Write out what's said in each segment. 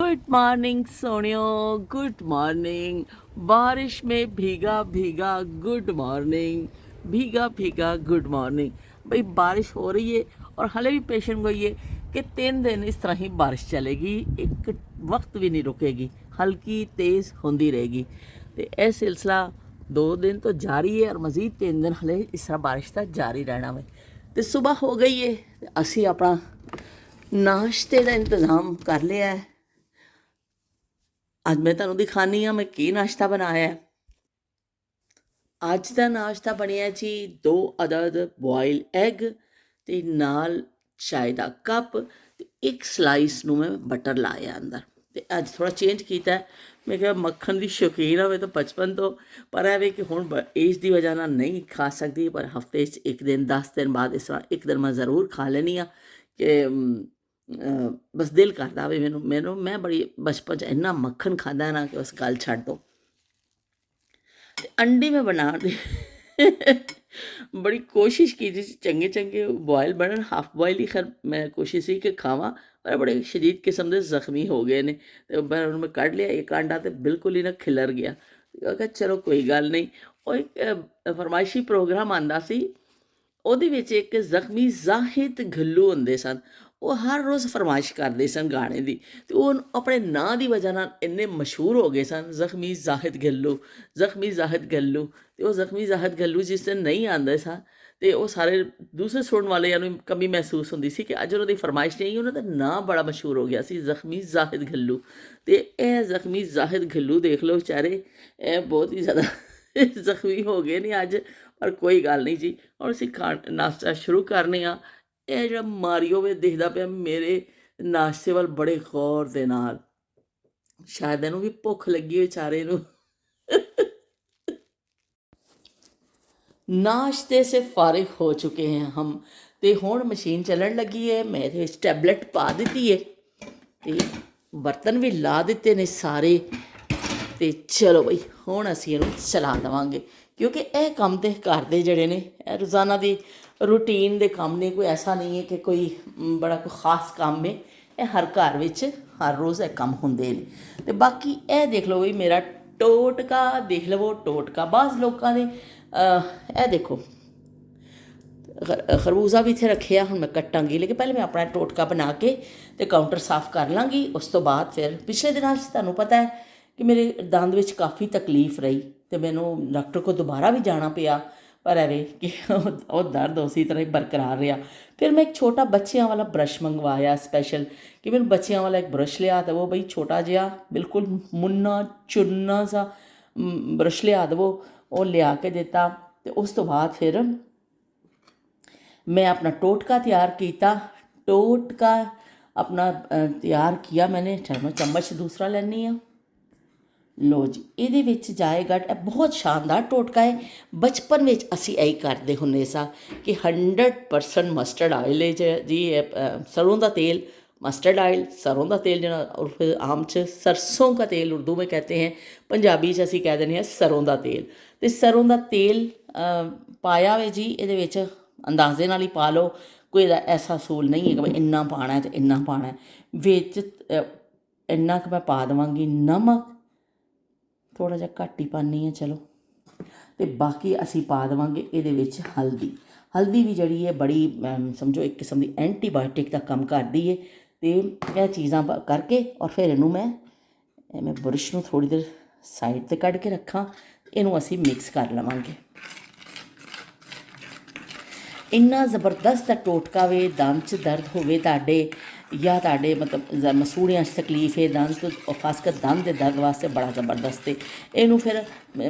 Good morning सोनियो, good morning. बारिश में भीगा भीगा गुड मॉर्निंग, भीगा भीगा गुड मॉर्निंग। भाई बारिश हो रही है और हाले भी पेशेंट को ये कि 3 दिन इस तरह ही बारिश चलेगी, एक वक्त भी नहीं रुकेगी, हल्की तेज़ होती रहेगी। तो यह सिलसिला 2 दिन तो जारी है और मज़ीद 3 दिन हले इस तरह बारिश का जारी रहना है। तो सुबह हो गई है, असी अपना नाश्ते का इंतज़ाम कर लिया है। ਅੱਜ ਮੈਂ ਤੁਹਾਨੂੰ ਦਿਖਾਨੀ ਆ ਮੈਂ ਕੀ ਨਾਸ਼ਤਾ ਬਣਾਇਆ ਹੈ। ਅੱਜ ਦਾ ਨਾਸ਼ਤਾ ਬਣਿਆ ਜੀ 2 ਅਦਦ ਬੋਇਲ ਐਗ ਤੇ ਨਾਲ ਚਾय ਦਾ ਕੱਪ ਤੇ ਇੱਕ ਸਲਾਈਸ ਨੂੰ ਮੈਂ ਬਟਰ ਲਾਇਆ ਅੰਦਰ। ਤੇ ਅੱਜ ਥੋੜਾ ਚੇਂਜ ਕੀਤਾ। ਮੈਂ ਕਿਹਾ ਮੱਖਣ ਦੀ ਸ਼ੌਕੀਨ ਆ ਮੈਂ ਤਾਂ ਬਚਪਨ ਤੋਂ, ਪਰ ਇਹ ਵੀ ਕਿ ਹੁਣ ਏਜ ਦੀ ਵਜ੍ਹਾ ਨਾਲ ਨਹੀਂ ਖਾ ਸਕਦੀ, ਪਰ ਹਫਤੇ 'ਚ ਇੱਕ ਦਿਨ 10 ਦਿਨ ਬਾਅਦ ਇਸ ਤਰ੍ਹਾਂ ਇੱਕ ਦਿਨ ਮੈਂ ਜ਼ਰੂਰ ਖਾ ਲੈਂਦੀ ਹਾਂ ਕਿ बस दिल करता भी मैनू मैं बड़ी बचपन च इन्ना मक्खन खादा ना कि उस गल छड्ड दो। अंडी में बना बड़ी कोशिश की थी चंगे चंगे बॉयल बनन, हाफ बॉयल ही खैर मैं कोशिश ही कि खावा, पर बड़े शदीद किस्म के जख्मी हो गए ने। तो मैं कढ़ लिया एक अंडा तो बिल्कुल ही ना खिलर गया। कहा चलो कोई गल नहीं। और एक फरमाइशी प्रोग्राम आंदा सी, ਉਹਦੇ ਵਿੱਚ ਇੱਕ ਜ਼ਖਮੀ ਜ਼ਾਹਿਦ ਘੱਲੂ ਹੁੰਦੇ ਸਨ। ਉਹ ਹਰ ਰੋਜ਼ ਫਰਮਾਇਸ਼ ਕਰਦੇ ਸਨ ਗਾਣੇ ਦੀ, ਅਤੇ ਉਹ ਆਪਣੇ ਨਾਂ ਦੀ ਵਜ੍ਹਾ ਨਾਲ ਇੰਨੇ ਮਸ਼ਹੂਰ ਹੋ ਗਏ ਸਨ, ਜ਼ਖਮੀ ਜ਼ਾਹਿਦ ਘੱਲੂ, ਜ਼ਖਮੀ ਜ਼ਾਹਿਦ ਘੱਲੂ। ਅਤੇ ਉਹ ਜ਼ਖਮੀ ਜ਼ਾਹਿਦ ਘੱਲੂ ਜਿਸ ਦਿਨ ਨਹੀਂ ਆਉਂਦੇ ਸਨ ਅਤੇ ਉਹ ਸਾਰੇ ਦੂਸਰੇ ਸੁਣਨ ਵਾਲਿਆਂ ਨੂੰ ਕਮੀ ਮਹਿਸੂਸ ਹੁੰਦੀ ਸੀ ਕਿ ਅੱਜ ਉਹਨਾਂ ਦੀ ਫਰਮਾਇਸ਼ ਨਹੀਂ, ਉਹਨਾਂ ਦਾ ਨਾਂ ਬੜਾ ਮਸ਼ਹੂਰ ਹੋ ਗਿਆ ਸੀ, ਜ਼ਖਮੀ ਜ਼ਾਹਿਦ ਘੱਲੂ। ਅਤੇ ਇਹ ਜ਼ਖਮੀ ਜ਼ਾਹਿਦ ਘੱਲੂ ਦੇਖ ਲਓ ਵਿਚਾਰੇ, ਇਹ ਬਹੁਤ ਹੀ ਜ਼ਿਆਦਾ ਜ਼ਖਮੀ ਹੋ ਗਏ ਨੇ ਅੱਜ। ਪਰ ਕੋਈ ਗੱਲ ਨਹੀਂ ਜੀ, ਹੁਣ ਅਸੀਂ ਨਾਸ਼ਤਾ ਸ਼ੁਰੂ ਕਰਨੇ ਆ। ਇਹ ਜਿਹੜਾ ਮਾਰੀਓ ਵੇ ਦਿਖਦਾ ਪਿਆ ਮੇਰੇ ਨਾਸ਼ਤੇ ਵੱਲ ਬੜੇ ਗੌਰ ਦੇ ਨਾਲ, ਸ਼ਾਇਦ ਇਹਨੂੰ ਵੀ ਭੁੱਖ ਲੱਗੀ ਵਿਚਾਰੇ ਨੂੰ। ਨਾਸ਼ਤੇ ਸੇ ਫਾਰਿਗ ਹੋ ਚੁੱਕੇ ਹਾਂ ਹਮ, ਅਤੇ ਹੁਣ ਮਸ਼ੀਨ ਚੱਲਣ ਲੱਗੀ ਹੈ। ਮੈਂ ਇਹਦੇ ਵਿੱਚ ਟੈਬਲੇਟ ਪਾ ਦਿੱਤੀ ਹੈ ਅਤੇ ਬਰਤਨ ਵੀ ਲਾ ਦਿੱਤੇ ਨੇ ਸਾਰੇ। ਅਤੇ ਚਲੋ ਬਈ ਹੁਣ ਅਸੀਂ ਇਹਨੂੰ ਚਲਾ ਦੇਵਾਂਗੇ, ਕਿਉਂਕਿ ਇਹ ਕੰਮ ਤਾਂ ਘਰ ਦੇ ਜਿਹੜੇ ਨੇ ਇਹ ਰੋਜ਼ਾਨਾ ਦੀ ਰੂਟੀਨ ਦੇ ਕੰਮ ਨੇ। ਕੋਈ ਐਸਾ ਨਹੀਂ ਹੈ ਕਿ ਕੋਈ ਬੜਾ ਕੋਈ ਖਾਸ ਕੰਮ ਹੈ, ਇਹ ਹਰ ਘਰ ਵਿੱਚ ਹਰ ਰੋਜ਼ ਇਹ ਕੰਮ ਹੁੰਦੇ ਨੇ। ਅਤੇ ਬਾਕੀ ਇਹ ਦੇਖ ਲਓ ਵੀ ਮੇਰਾ ਟੋਟਕਾ ਦੇਖ ਲਵੋ, ਟੋਟਕਾ ਬਾਜ਼ ਲੋਕਾਂ ਦੇ ਇਹ ਦੇਖੋ ਖਰਬੂਜ਼ਾ ਵੀ ਇੱਥੇ ਰੱਖਿਆ, ਹੁਣ ਮੈਂ ਕੱਟਾਂਗੀ। ਲੇਕਿਨ ਪਹਿਲੇ ਮੈਂ ਆਪਣਾ ਟੋਟਕਾ ਬਣਾ ਕੇ ਅਤੇ ਕਾਊਂਟਰ ਸਾਫ਼ ਕਰ ਲਾਂਗੀ। ਉਸ ਤੋਂ ਬਾਅਦ ਫਿਰ ਪਿਛਲੇ ਦਿਨਾਂ 'ਚ ਤੁਹਾਨੂੰ ਪਤਾ ਹੈ ਕਿ ਮੇਰੇ ਦੰਦ ਵਿੱਚ ਕਾਫੀ ਤਕਲੀਫ ਰਹੀ ਅਤੇ ਮੈਨੂੰ ਡਾਕਟਰ ਕੋਲ ਦੁਬਾਰਾ ਵੀ ਜਾਣਾ ਪਿਆ, ਪਰ ਐਵੇਂ ਕਿ ਉਹ ਦਰਦ ਉਸੇ ਤਰ੍ਹਾਂ ਹੀ ਬਰਕਰਾਰ ਰਿਹਾ। ਫਿਰ ਮੈਂ ਇੱਕ ਛੋਟਾ ਬੱਚਿਆਂ ਵਾਲਾ ਬਰੱਸ਼ ਮੰਗਵਾਇਆ ਸਪੈਸ਼ਲ, ਕਿ ਮੈਨੂੰ ਬੱਚਿਆਂ ਵਾਲਾ ਇੱਕ ਬਰੱਸ਼ ਲਿਆ ਦੇਵੋ ਬਈ, ਛੋਟਾ ਜਿਹਾ ਬਿਲਕੁਲ ਮੁੰਨਾ ਚੁੰਨਾ ਸਾ ਬਰੱਸ਼ ਲਿਆ ਦੇਵੋ। ਉਹ ਲਿਆ ਕੇ ਦਿੱਤਾ ਅਤੇ ਉਸ ਤੋਂ ਬਾਅਦ ਫਿਰ मैं अपना टोटका तैयार किया। टोटका अपना तैयार किया मैंने। मैं चम्मच दूसरा लैनी हाँ, लो जी ਇਹਦੇ ਵਿੱਚ ਜਾਏਗਾ। ਇਹ ਬਹੁਤ ਸ਼ਾਨਦਾਰ ਟੋਟਕਾ ਹੈ। ਬਚਪਨ ਵਿੱਚ ਅਸੀਂ ਇਹੀ ਕਰਦੇ ਹੁੰਦੇ ਸਾਂ ਕਿ 100% ਮਸਟਰਡ ਆਇਲ ਹੈ ਜੀ, ਸਰੋਂ ਦਾ तेल, मस्टर्ड आयल सरों का तेल जो उर्फ आम च सरसों का तेल उर्दू में कहते हैं, पंजाबी च असी कह दें सरों का तेल। तो सरों का तेल पाया वे जी, ये अंदाजे नाल ही पा लो, कोई ऐसा सूल नहीं है कि इन्ना पाना है तो इन्ना पाना है। विच इन्ना कि मैं पा देवांगी नमक, थोड़ा जिहा घट ही पानी है चलो, तो बाकी असी पा देवांगे ये हल्दी। हल्दी भी जी है बड़ी समझो एक किस्म की एंटीबायोटिक का काम करती है। तो यह चीज़ां करके और फिर इनू मैं बुरश नूं थोड़ी देर साइड ते कढ़ के रखा, इनू असी मिक्स कर लवांगे। इन्ना ज़बरदस्त टोटका वे, दंद च दर्द होवे तुहाडे या तुहाडे मतलब मसूड़ियां तकलीफ है दंद तो, खासकर दंद के दर्द वास्ते बड़ा ज़बरदस्त है। इनू फिर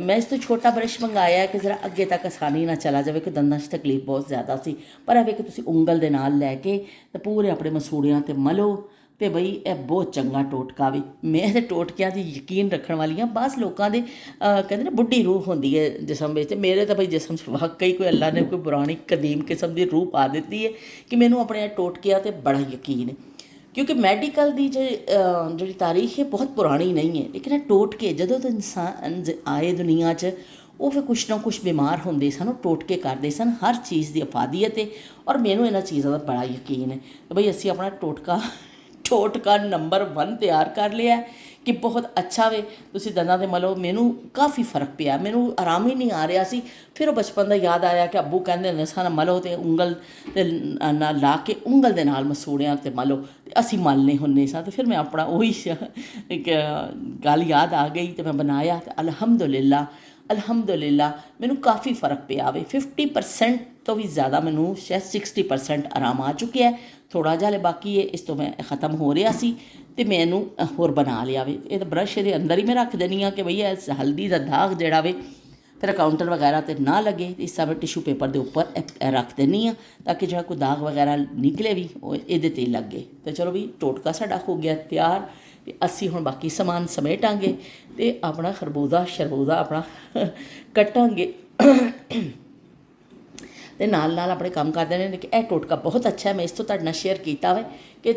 मैं इस तो छोटा ब्रश मंगाया है कि जरा अगे तक आसानी ना चला जाए, कि दंदां च तकलीफ बहुत ज़्यादा सी। पर है कि तुसीं उंगल दे नाल लैके ते पूरे अपने मसूड़ियां ते मलो, तो बई यह बहुत चंगा टोटका भी। मैं तो टोटकियां दी यकीन रखने वाली हाँ। बस लोगों के कहते ना बुढ़ी रूह होंदी है जिसम में, मेरे तो भाई जिसम वाकई कोई अल्लाह ने कोई पुरानी कदीम किस्म की रूह पा दी है कि मैनू अपने टोटकियां ते बड़ा यकीन है। क्योंकि मैडिकल की जी तारीख है बहुत पुरानी नहीं है, लेकिन टोटके जदों तो इंसान आए दुनिया च वो फिर कुछ ना कुछ बीमार होंदे सन, टोटके करते सन, हर चीज़ की अफादियत है। और मैनू इन्हां चीज़ों का बड़ा यकीन है। तो बई असी अपना टोटका ਟੋਟਕਾ ਨੰਬਰ 1 ਤਿਆਰ ਕਰ ਲਿਆ ਕਿ ਬਹੁਤ ਅੱਛਾ ਵੇ। ਤੁਸੀਂ ਦੰਦਾਂ 'ਤੇ ਮਲੋ, ਮੈਨੂੰ ਕਾਫੀ ਫਰਕ ਪਿਆ, ਮੈਨੂੰ ਆਰਾਮ ਹੀ ਨਹੀਂ ਆ ਰਿਹਾ ਸੀ। ਫਿਰ ਉਹ ਬਚਪਨ ਦਾ ਯਾਦ ਆਇਆ ਕਿ ਅੱਬੂ ਕਹਿੰਦੇ ਹੁੰਦੇ ਸਨ ਮਲੋ ਅਤੇ ਉਂਗਲ ਤੇ ਨਾਲ ਲਾ ਕੇ ਉਂਗਲ ਦੇ ਨਾਲ ਮਸੂੜਿਆਂ 'ਤੇ ਮਲੋ, ਅਤੇ ਅਸੀਂ ਮਲਨੇ ਹੁੰਦੇ ਸਾਂ। ਅਤੇ ਫਿਰ ਮੈਂ ਆਪਣਾ ਉਹੀ ਇੱਕ ਗੱਲ ਯਾਦ ਆ ਗਈ ਅਤੇ ਮੈਂ ਬਣਾਇਆ, ਅਤੇ ਅਲਹਮਦੁਲਿਲਾ ਅਲਹਮਦੁਲਿਲਾ ਮੈਨੂੰ ਕਾਫੀ ਫਰਕ ਪਿਆ ਵੇ। 50% ਤੋਂ ਵੀ ਜ਼ਿਆਦਾ ਮੈਨੂੰ ਸ਼ਾਇਦ 60% ਆਰਾਮ ਆ ਚੁੱਕਿਆ। ਥੋੜ੍ਹਾ ਜਿਹਾ ਹਲੇ ਬਾਕੀ ਹੈ, ਇਸ ਤੋਂ ਮੈਂ ਖ਼ਤਮ ਹੋ ਰਿਹਾ ਸੀ ਅਤੇ ਮੈਂ ਇਹਨੂੰ ਹੋਰ ਬਣਾ ਲਿਆ ਵੇ। ਇਹ ਤਾਂ ਬਰੱਸ਼ ਇਹਦੇ ਅੰਦਰ ਹੀ ਮੈਂ ਰੱਖ ਦਿੰਦੀ ਹਾਂ ਕਿ ਬਈ ਇਹ ਹਲਦੀ ਦਾ ਦਾਗ ਜਿਹੜਾ ਵੇ ਫਿਰ ਕਾਊਂਟਰ ਵਗੈਰਾ 'ਤੇ ਨਾ ਲੱਗੇ। ਇਸ ਤਰ੍ਹਾਂ ਮੈਂ ਟਿਸ਼ੂ ਪੇਪਰ ਦੇ ਉੱਪਰ ਰੱਖ ਦਿੰਦੀ ਹਾਂ ਤਾਂ ਕਿ ਜਿਹੜਾ ਕੋਈ ਦਾਗ ਵਗੈਰਾ ਨਿਕਲੇ ਵੀ ਉਹ ਇਹਦੇ 'ਤੇ ਲੱਗੇ। ਅਤੇ ਚਲੋ ਵੀ ਟੋਟਕਾ ਸਾਡਾ ਹੋ ਗਿਆ ਤਿਆਰ, ਅਤੇ ਅਸੀਂ ਹੁਣ ਬਾਕੀ ਸਮਾਨ ਸਮੇਟਾਂਗੇ ਅਤੇ ਆਪਣਾ ਖਰਬੂਜ਼ਾ ਸ਼ਰਬੂਜ਼ਾ ਆਪਣਾ ਕੱਟਾਂਗੇ ਅਤੇ ਨਾਲ ਨਾਲ ਆਪਣੇ ਕੰਮ ਕਰਦੇ ਨੇ। ਕਿ ਇਹ ਟੋਟਕਾ ਬਹੁਤ ਅੱਛਾ ਹੈ, ਮੈਂ ਇਸ ਤੋਂ ਤੁਹਾਡੇ ਨਾਲ ਸ਼ੇਅਰ ਕੀਤਾ ਵੇ ਕਿ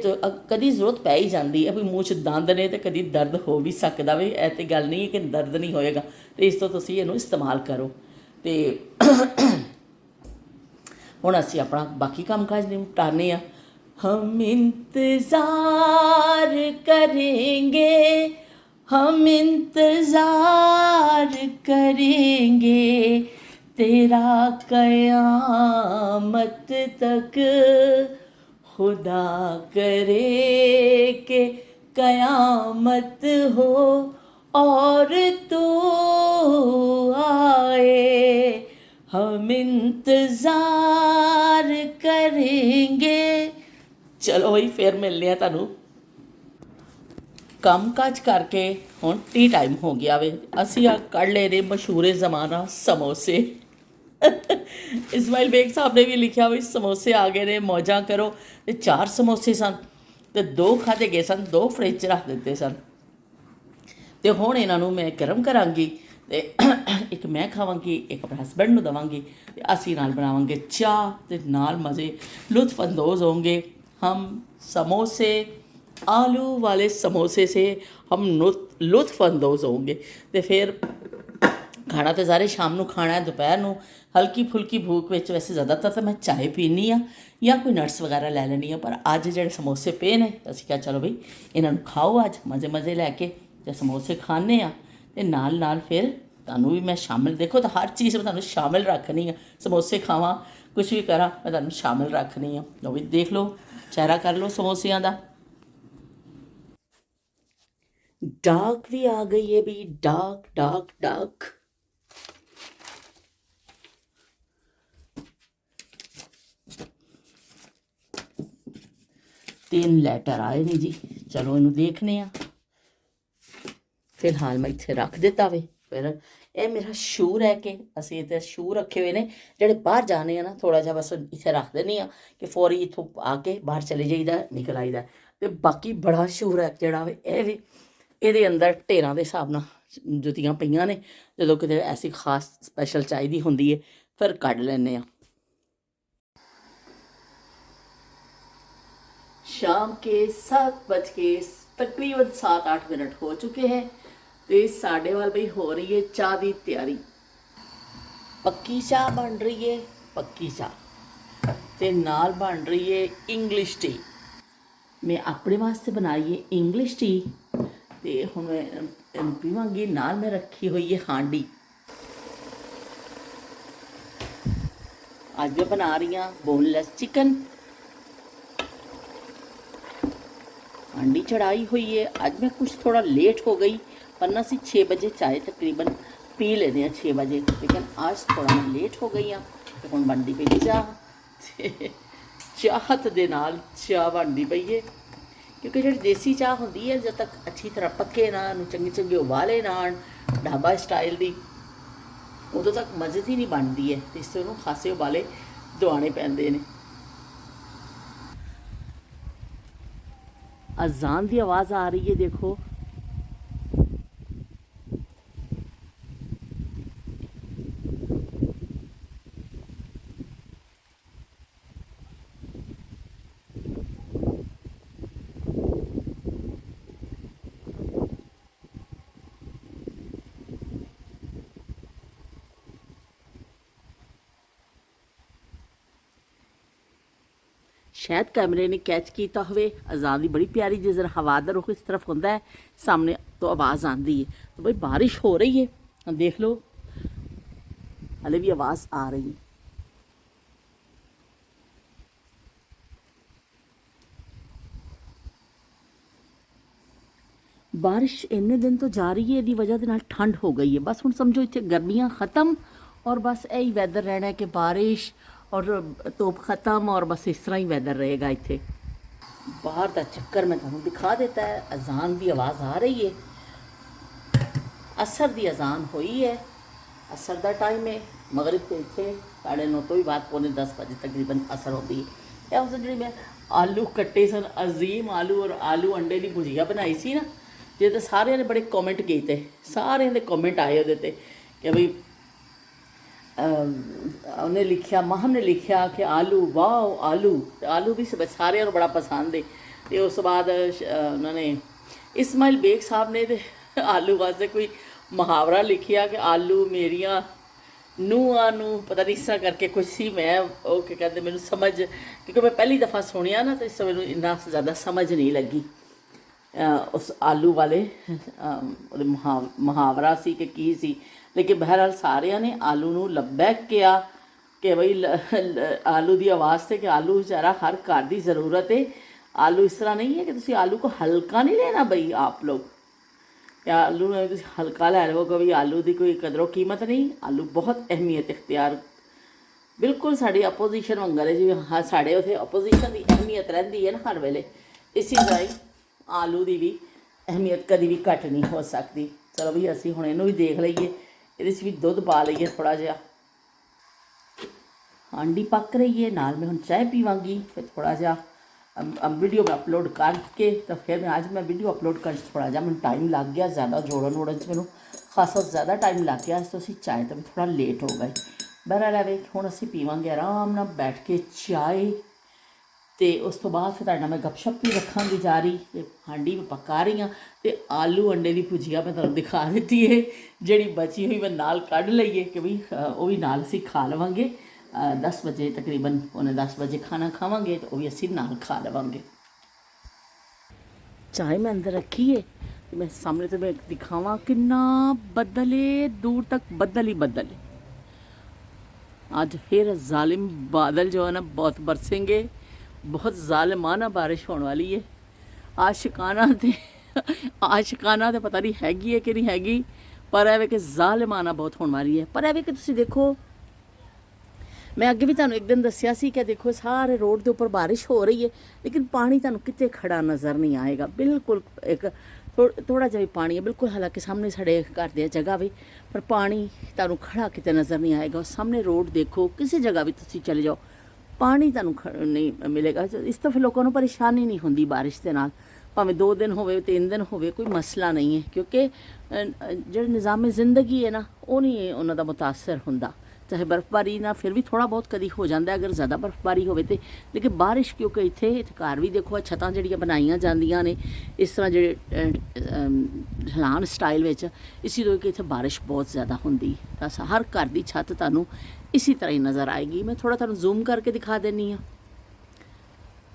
ਕਦੀ ਜ਼ਰੂਰਤ ਪੈ ਹੀ ਜਾਂਦੀ ਹੈ ਵੀ ਮੂੰਹ 'ਚ ਦੰਦ ਨੇ ਅਤੇ ਕਦੀ ਦਰਦ ਹੋ ਵੀ ਸਕਦਾ ਵੇ। ਇਹ ਤਾਂ ਗੱਲ ਨਹੀਂ ਹੈ ਕਿ ਦਰਦ ਨਹੀਂ ਹੋਏਗਾ, ਅਤੇ ਇਸ ਤੋਂ ਤੁਸੀਂ ਇਹਨੂੰ ਇਸਤੇਮਾਲ ਕਰੋ। ਅਤੇ ਹੁਣ ਅਸੀਂ ਆਪਣਾ ਬਾਕੀ ਕੰਮ ਕਾਜ ਨਿਪਟਾਉਂਦੇ ਹਾਂ। ਹਮ ਇੰਤਜ਼ਾਰ ਕरेंगे, हम इंतज़ार करेंगे, तेरा क़यामत तक, खुदा करे कि क़यामत हो और तू आए, हम इंतज़ार करेंगे। चलो भाई फिर मिलने हैं तुहानूं ਕੰਮ ਕਾਜ ਕਰਕੇ। ਹੁਣ ਟੀ ਟਾਈਮ ਹੋ ਗਿਆ ਵੇ। ਅਸੀਂ ਆ ਕੱਢ ਲਏ ਨੇ ਮਸ਼ਹੂਰੇ ਜ਼ਮਾਨਾ ਸਮੋਸੇ। ਇਸਮਾਈਲ ਬੇਗ ਸਾਹਿਬ ਨੇ ਵੀ ਲਿਖਿਆ ਵੀ ਸਮੋਸੇ ਆ ਗਏ ਨੇ, ਮੌਜਾਂ ਕਰੋ। ਅਤੇ 4 ਸਮੋਸੇ ਸਨ ਅਤੇ 2 ਖਾਧੇ ਗਏ ਸਨ, 2 ਫਰਿੱਜ 'ਚ ਰੱਖ ਦਿੱਤੇ ਸਨ। ਅਤੇ ਹੁਣ ਇਹਨਾਂ ਨੂੰ ਮੈਂ ਗਰਮ ਕਰਾਂਗੀ ਅਤੇ ਇੱਕ ਮੈਂ ਖਾਵਾਂਗੀ, ਇੱਕ ਆਪਣੇ ਹਸਬੈਂਡ ਨੂੰ ਦੇਵਾਂਗੀ, ਅਤੇ ਅਸੀਂ ਨਾਲ ਬਣਾਵਾਂਗੇ ਚਾਹ ਅਤੇ ਨਾਲ ਮਜ਼ੇ ਲੁਤਫ ਅੰਦੋਜ਼ ਹੋਂਗੇ। ਹਮ ਸਮੋਸੇ आलू वाले समोसे से हम लुत्फ़अंदोज़ होंगे। तो फिर खाना तो सारे शाम को खाना है, दोपहर को हल्की फुल्की भूख में। वैसे ज़्यादातर तो मैं चाय पीनी हाँ या कोई नट्स वगैरह लै लैनी हाँ, पर अज जो समोसे पे ने असीं क्या चलो बई इन्हां नूं खाओ अज मज़े मज़े लैके ते समोसे खाने आ। ते नाल नाल फिर तुहानूं भी मैं शामिल, देखो तो हर चीज़ मैं तुहानूं शामिल रखनी है। समोसे खावां कुछ भी करा मैं तुहानूं शामिल रखनी है। लो भी देख लो, चेहरा कर लो समोसियां दा। डाक भी आ गई है भी, डाक डाक डाक। तीन लैटर आए ने जी, चलो इनू देखने आ। फिलहाल मैं इत्थे रख दिता वे। फिर ये मेरा शूर है कि असीं इत्थे शूर रखे हुए ने, जेह्ड़े बाहर जाने हैं ना थोड़ा जा बस इत्थे रख देनी आ कि फौरी इत्थों आके बाहर चले जाइदा, निकल आईदा। ते बाकी बड़ा शूर है जेह्ड़ा वे ये भी ਇਹਦੇ ਅੰਦਰ ਢੇਰਾਂ ਦੇ ਹਿਸਾਬ ਨਾਲ ਜੁੱਤੀਆਂ ਪਈਆਂ ਨੇ। ਜਦੋਂ ਕਿਤੇ ਐਸੀ ਖਾਸ ਸਪੈਸ਼ਲ ਚਾਹੀਦੀ ਹੁੰਦੀ ਹੈ ਫਿਰ ਕੱਢ ਲੈਂਦੇ ਹਾਂ। शाम के 7 बज के तकरीबन 7-8 मिनट हो चुके हैं। तो साढ़े वाल भाई हो रही है चाह की तैयारी। पक्की चाह बन रही है, पक्की चाह ते नाल बन रही है इंग्लिश टी। मैं अपने वास्ते बनाई है इंग्लिश टी ते हुण मैं पीवांगी। नाल मैं रखी हुई है हांडी। अज मैं बना रही हाँ बोनलैस चिकन। हांडी चढ़ाई हुई है। अज मैं कुछ थोड़ा लेट हो गई, वरना सी 6 बजे चाय तकरीबन पी लेते हैं 6 बजे, लेकिन आज थोड़ा मैं लेट हो गई हाँ। तो हुण बनती पई चाह, चाहत दे नाल चाह बनती पई है। क्योंकि जी देसी चाह होंदी है जब तक अच्छी तरह पके ना, चंगे चंगे उबाले ना ढाबा स्टाइल की, उदों तक मज़े की नहीं बनती है। तो इस तरह खासे उबाले दवाने पैंदे ने। अजान की आवाज़ आ रही है देखो। शायद कैमरे ने कैच किया होवे। अजान दी बड़ी प्यारी जिस तरह हवा दा रुख इस तरफ होंदा है, सामने तो आवाज़ आती है। तो भाई बारिश हो रही है, देख लो हले भी आवाज़ आ रही है। बारिश इन्ने दिन तो जा रही है, इसकी वजह के नाल ठंड हो गई है। बस हुण समझो इत्थे गर्मियां ख़त्म और बस यही वैदर रहना है कि बारिश और धुप ख़त्म और बस इस तरह ही वैदर रहेगा। इत्थे बाहर का चक्कर मैं तुहानूं दिखा देता है। अजान की आवाज़ आ रही है, असर की अजान हुई है, असर का टाइम है। मगरिब तो इत्थे 9:30 तो भी बाद 9:45 बजे तकरीबन असर होती है। उस जी मैं आलू कट्टे सन, अजीम आलू और आलू अंडे की भुजिया बनाई सी ना, जे तो सारे ने बड़े कॉमेंट किए, सारे के कॉमेंट आए वो कि भाई उन्हें लिखा, महम ने लिखा कि आलू वाह आलू, आलू भी सारे बड़ा पसंद है। तो उस बाद उन्होंने इस्माइल बेग साहब ने तो आलू वास्ते कोई मुहावरा लिखिया कि आलू मेरिया ਨੂੰਹਾਂ ਨੂੰ पता नहीं इस तरह करके कुछ सी। मैं वो क्या कहते मैंने समझ, क्योंकि मैं पहली दफ़ा सुनिया ना तो इस मैंने इन्ना ज़्यादा समझ नहीं लगी उस आलू वाले मुहावरा सी कि की सी। लेकिन बहरहाल सारिया ने आलू नूं लब्बैक किया कि बई आलू की आवाज़ से कि आलू बेचारा हर घर की ज़रूरत है। आलू इस तरह नहीं है कि तुसी आलू को हल्का नहीं लेना बई आप लोग, या आलू में तुसी हल्का लै लो, कभी आलू की कोई कदरों कीमत नहीं। आलू बहुत अहमियत इख्तियार, बिल्कुल साड़ी अपोजिशन वांगर है जी। हाँ साढ़े उत्थे अपोजिशन की अहमियत रहिंदी है ना हर वेले, इसी तरह ही आलू की भी अहमियत कभी भी घट नहीं हो सकती। चलो भी असी हुण इहनूं भी देख लईए, इहदे च भी दुध पा लईए थोड़ा जिहा। हांडी पक रही है, नाल मैं हुण चाय पीवांगी, फिर थोड़ा जिहा वीडियो में अपलोड करके तो फिर मैं आज मैं वीडियो अपलोड कर थोड़ा जहा मैं टाइम लग गया ज़्यादा जोड़न वोड़न च, मैनूं खासा ज़्यादा टाइम लग गया तो असी चाय तो भी थोड़ा लेट हो गए। बहरहाल है हुण असी पीवांगे आराम नाल बैठ के चाय, तो उस तो बाद फिर तुहाडे नाल मैं गपशप भी रखांगी जारी। हांडी मैं पका रही हाँ, तो आलू अंडे की भुजिया मैं तुहानूं दिखा दी है, जिहड़ी बची हुई मैं नाल कढ़ लईए कि भी वो भी नाल असी खा लवांगे। 10 बजे तकरीबन 9:45 बजे खाना खावांगे तो भी असी नाल खा लवांगे। चाय मैं अंदर रखी है, तो मैं सामने तो मैं दिखावा कितना बदल है, दूर तक बदल ही बदल है। आज फिर जालिम बादल जो है ना बहुत बरसेंगे, बहुत जालिमाना बारिश होने वाली है। आशिकाना तो पता नहीं हैगी है कि नहीं हैगी, पर है कि जालिमाना बहुत होने वाली है। पर है कि तुसी देखो, मैं अगे भी तुहानूं एक दिन दस्सिया सी कि देखो सारे रोड के उपर बारिश हो रही है, लेकिन पानी तुहानूं किते खड़ा नज़र नहीं आएगा। बिल्कुल एक थोड़ा जिहा भी पानी है, बिल्कुल हालांकि सामने साढ़े घर की जगह भी, पर पानी तुहानूं खड़ा किते नज़र नहीं आएगा। सामने रोड देखो, किसी जगह भी तुसीं चले जाओ पानी तुहानूं नहीं मिलेगा। इस तो फिर लोगों को परेशानी नहीं होंदी बारिश के नाल, भावें 2 दिन होवे 3 दिन होवे, कोई मसला नहीं है, क्योंकि जो निज़ाम ज़िंदगी है ना वो नहीं उन्हां दा मुतासर हुंदा। चाहे बर्फबारी ना फिर भी थोड़ा बहुत कभी हो जाता है अगर ज़्यादा बर्फबारी हो तो, लेकिन बारिश क्योंकि इत्थे घर भी देखो छत्तां जिहड़ियां बनाईयां जांदियां ने इस तरह जे ढलान स्टाइल में, इसी तो कि इत्थे बारिश बहुत ज़्यादा होंदी। तो हर घर की छत तुहानूं इसी तरह ही नज़र आएगी। मैं थोड़ा तुहानूं जूम करके दिखा देनी हाँ।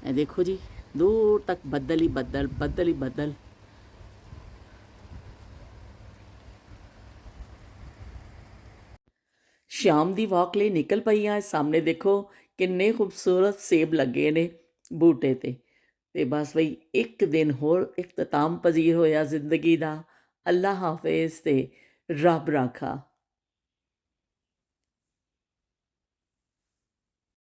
ये देखो जी दूर तक बदल ही बदल, बदल ही बदल। शाम की वॉक लिए निकल पई हाँ। सामने देखो किन्ने खूबसूरत सेब लगे ने बूटे ते बस बई एक दिन होर इख्तिताम पजीर होया जिंदगी का। अल्लाह हाफिज़ ते रब राखा।